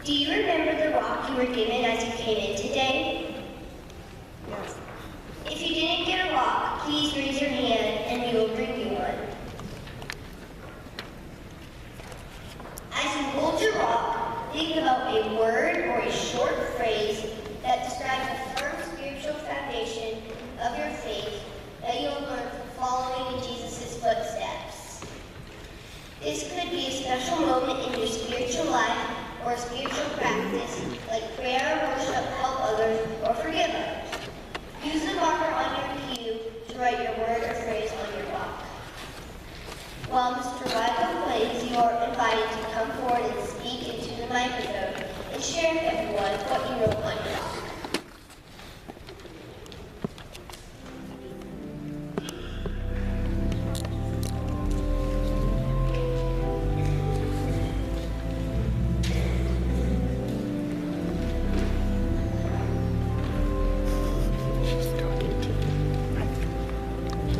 Do you remember the rock you were given as you came in today? Yes. If you didn't get a rock, please raise your hand and we will bring you one. As you hold your rock, think about a word or a short phrase that describes the firm spiritual foundation of your faith that you'll learn from following in Jesus' footsteps. This could be a special moment in your spiritual life or a spiritual practice like prayer, worship, help others, or forgive others. Use the marker on your pew to write your word or phrase on your rock. While Mr. Rival plays, you are invited to come forward and speak into the microphone and share with everyone what you wrote on your rock.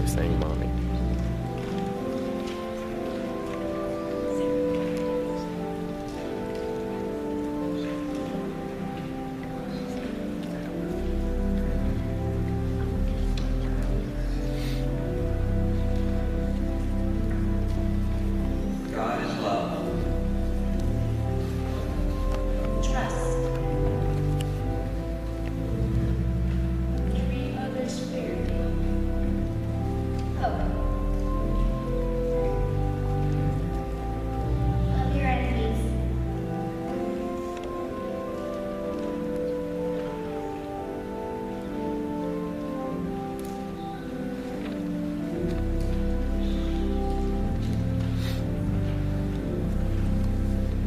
Saying mommy. God is love. Trust. Treat others fairly. Hope. Love your enemies.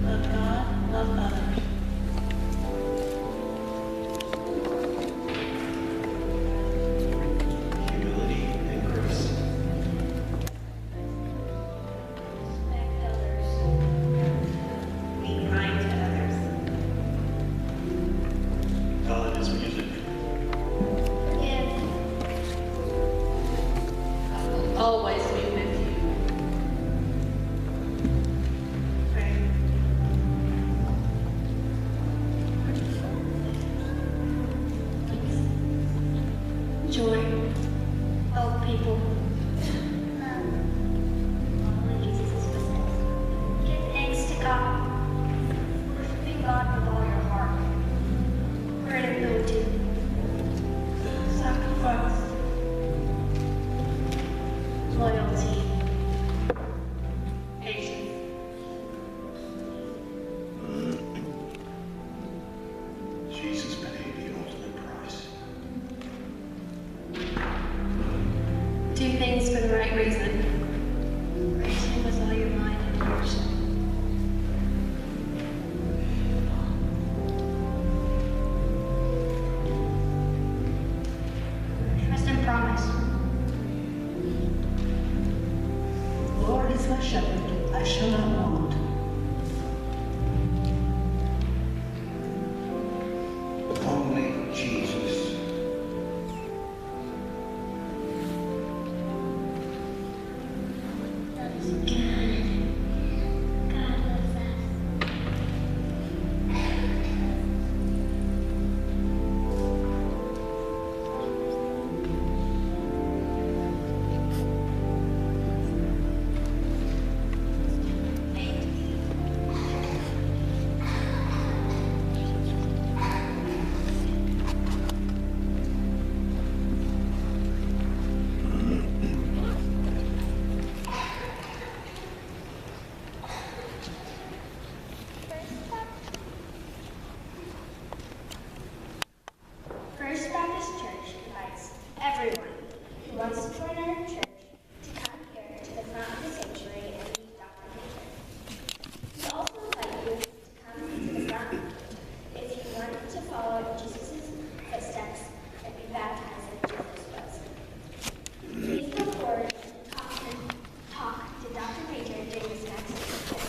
Love God, love others. Humility and grace. Respect others. Be kind to others. God is music. Forgive. I will always be with you. Pray. Joy. Help people. Follow Jesus' footsteps. Give thanks to God. Worshiping God with all your heart. Credibility. Sacrifice. Loyalty. Patience. Jesus paid the ultimate price. Do things for the right reason. Praise Him with all your mind and heart. Trust and promise. The Lord is my shepherd, I shall not want. Only Jesus. That is good. God loves us. First Baptist Church invites everyone who wants to join our church to come here to the front of the sanctuary and meet Dr. Peter. We also invite you to come to the front if you want to follow Jesus' footsteps and be baptized in Jesus' blood. Please come forward and talk to Dr. Peter during this next session.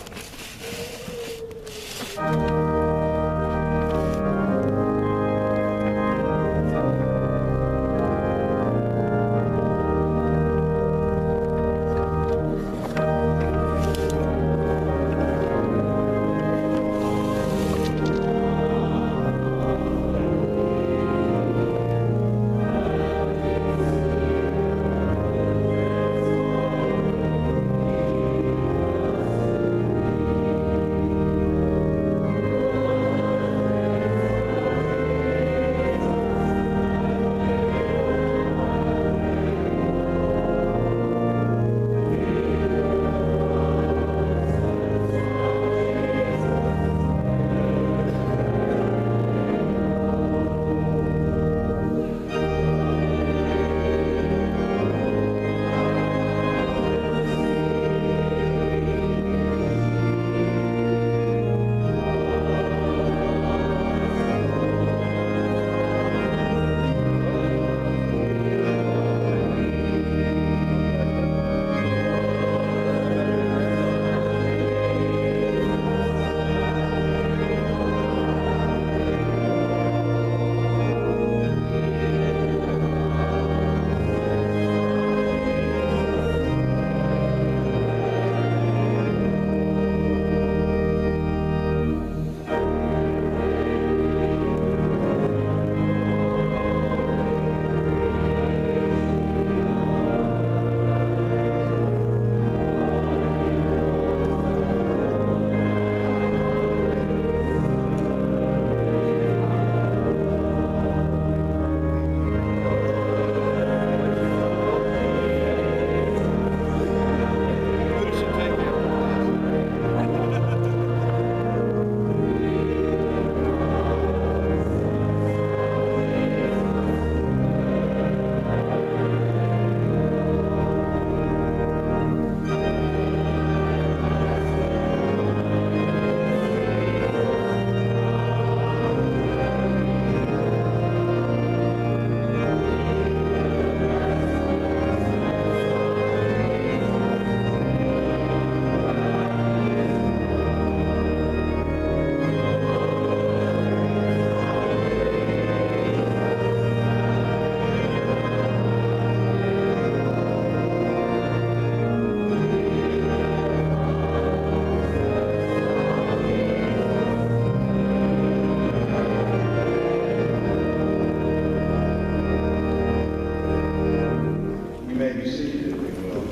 may be seated, if you will.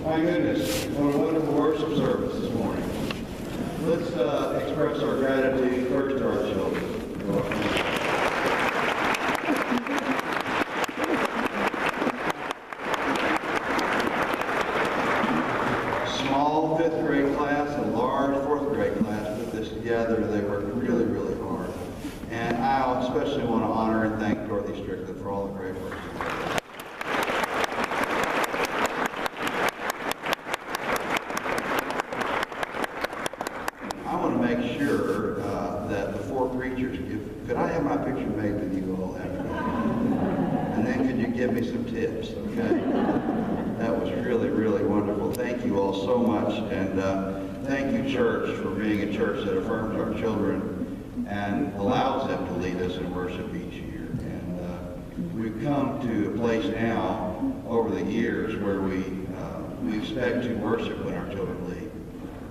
My goodness, what a wonderful worship service this morning. Let's express our gratitude first to our children. Small fifth grade class and large fourth grade class put this together. They worked really, really hard. And I especially want to honor and thank Dorothy Strickland for all the great work. I want to make sure that before preachers could I have my picture made with you all after that? And then could you give me some tips, okay? That was really, really wonderful. Thank you all so much. And thank you, church, for being a church that affirms our children and allows them to lead us in worship each year. And we've come to a place now over the years where we expect to worship when our children lead.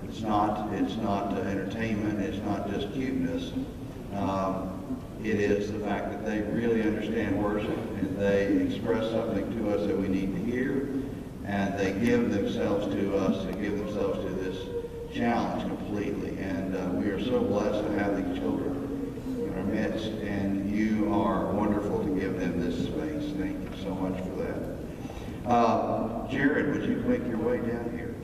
It's not entertainment. It's not just cuteness. It is the fact that they really understand worship and they express something to us that we need to hear, and they give themselves to us and give themselves to this challenge completely. And we are so blessed to have these children in our midst, and you are wonderful to give them this space. Thank you so much for that. Jared, would you make your way down here?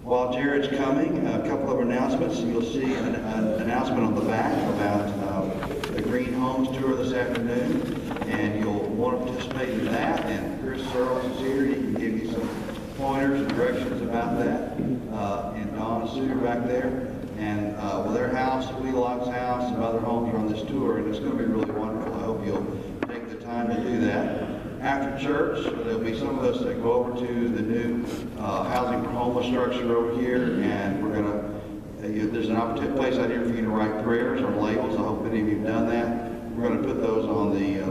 While Jared's coming, a couple of announcements. You'll see an announcement on the back about the Green Homes Tour this afternoon, and you'll want to participate in that. And Chris Searles is here. He can give you some pointers and directions about that. And Dawn and Sue are back there. And their house, Wheelock's house, and other homes are on this tour, and it's going to be really wonderful. I hope you'll take the time to do that. After church, there'll be some of us that go over to the new housing for homeless structure over here, and we're going to, there's an opportunity place out here for you to write prayers on labels. I hope many of you have done that. We're going to put those on the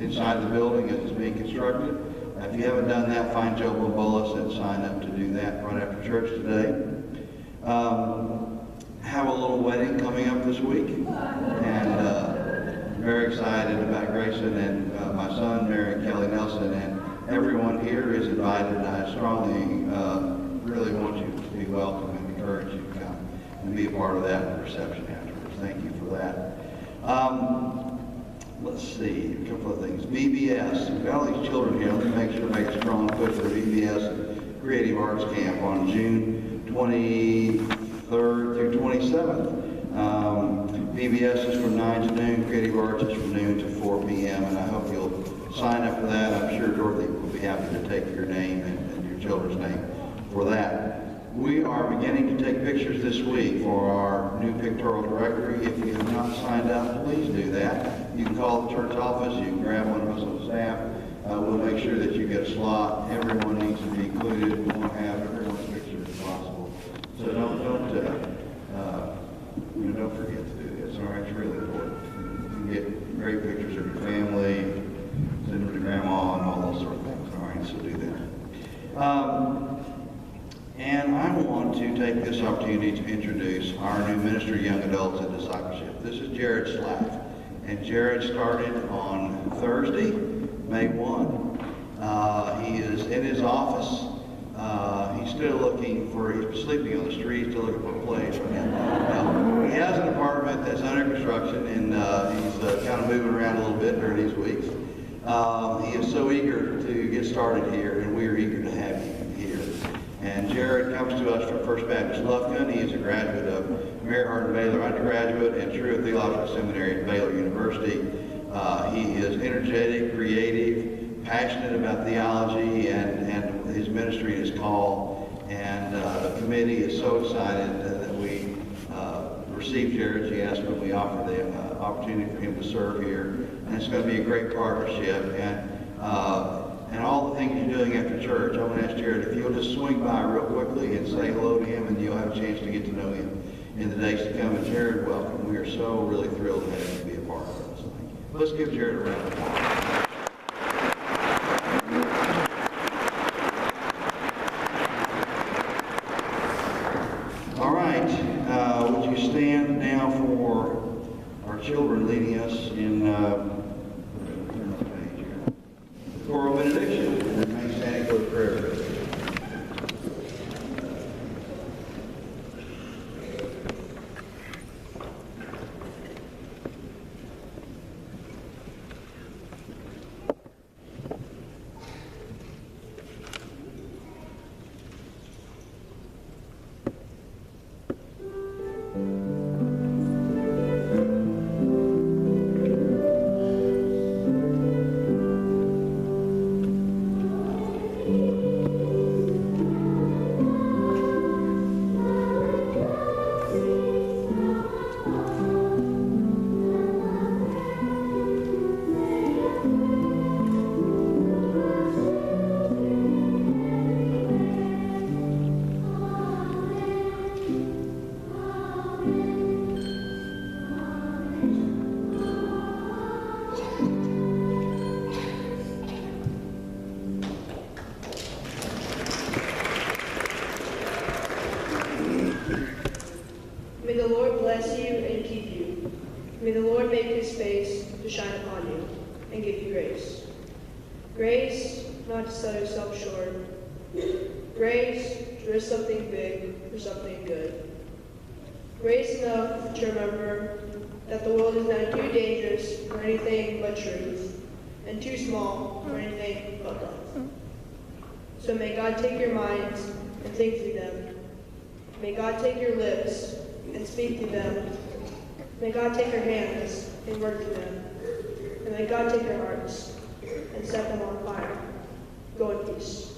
inside the building as it's being constructed. If you haven't done that, find Joe Bobolas and sign up to do that right after church today. Have a little wedding coming up this week, and very excited about Grayson and my son, Mary and Kelly Nelson, and everyone here is invited. I strongly really want you to be welcome and encourage you to come and be a part of that reception afterwards. Thank you for that. Let's see, a couple of things. VBS, we've got all these children here. Let me make sure to make a strong push for VBS Creative Arts Camp on June 23rd through 27th. VBS is from 9 to noon, Creative Arts is from noon to 4 p.m., and I hope you'll sign up for that. I'm sure Dorothy will be happy to take your name and your children's name for that. We are beginning to take pictures this week for our new pictorial directory. If you have not signed up, please do that. You can call the church office, you can grab one of us on staff. We'll make sure that you get a slot. Everyone needs to be included. We want to have everyone's picture if possible. So don't forget to do this. All right, it's really important. You can get great pictures of your family, send them to grandma, and all those sort of things. All right, so do that. And I want to take this opportunity to introduce our new minister, Young Adults and Discipleship. This is Jared Slaff, and Jared started on Thursday, May 1. He is in his office. He's still looking for, he's sleeping on the street, still looking for a place. He has an apartment that's under construction, and he's kind of moving around a little bit during these weeks. He is so eager to get started here, and we are eager to have you here. And Jared comes to us from First Baptist Lufkin. He is a graduate of Mary Hardin Baylor undergraduate and Truett Theological Seminary at Baylor University. He is energetic, creative, passionate about theology and his ministry and his call. And the committee is so excited that we received Jared's yes when we offered the opportunity for him to serve here. And it's going to be a great partnership. And all the things you're doing after church, I want to ask Jared if you'll just swing by real quickly and say hello to him, and you'll have a chance to get to know him in the days to come. And Jared, welcome. We are so really thrilled to have you be a part of us. Let's give Jared a round of applause. All right. Would you stand now for our children leading leading us in choral benediction. Remain standing for the prayer. May the Lord bless you and keep you. May the Lord make his face to shine upon you and give you grace. Grace not to sell yourself short. Grace to risk something big for something good. Grace enough to remember that the world is neither too dangerous for anything but truth, and too small for anything but love. So may God take your minds and think through them. May God take your lips and speak to them. May God take your hands and work through them. And may God take your hearts and set them on fire. Go in peace.